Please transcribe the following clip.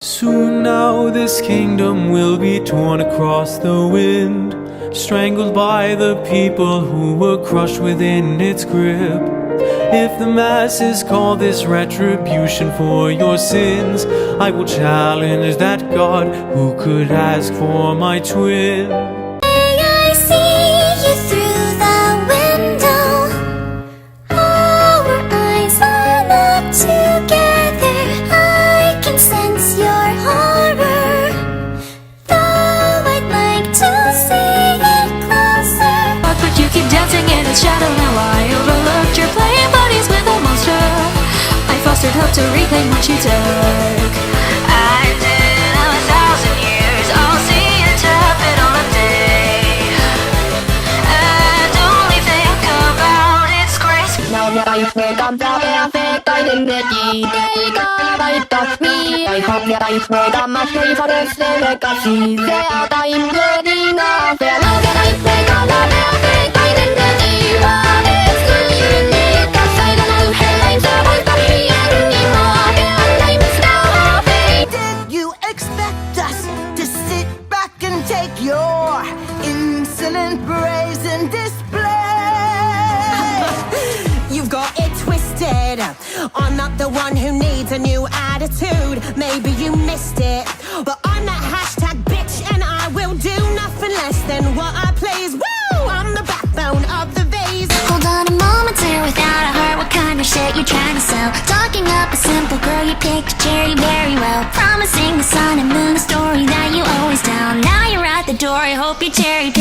Soon now this kingdom will be torn across the wind, strangled by the people who were crushed within its grip. If the masses call this retribution for your sins, I will challenge that God who could ask for my twin. May I see you through the window? Our eyes line up together. I can sense your horror, though I'd like to see it closer. But you keep dancing in its shadow. Now I overlooked your playing buddies with a monster. I fostered hope to reclaim what you took. I did 1,000 years. I'll see it happen on a day, and only think about its grace. Now that I've become perfect, I didn't get you. They got right off me. I hope that I've made a much for this legacy. They are dying good enough. And now that I've become perfect, I didn't get you. But it's not unique, 'cause I don't know how I'm supposed to be anymore. And I'm still happy. Did you expect us to sit back and take your insolent brazen display? You've got it twisted. I'm not the one who needs a new attitude. Maybe you missed it, but I'm that hashtag bitch, and I will do nothing less than what I please. Woo! I'm the backbone of the vase. Hold on a moment here, without a heart, what kind of shit you trying to sell? Talking up a simple girl, you picked a cherry very well. Promising the sun and moon a story that you always tell. Now you're at the door, I hope your cherry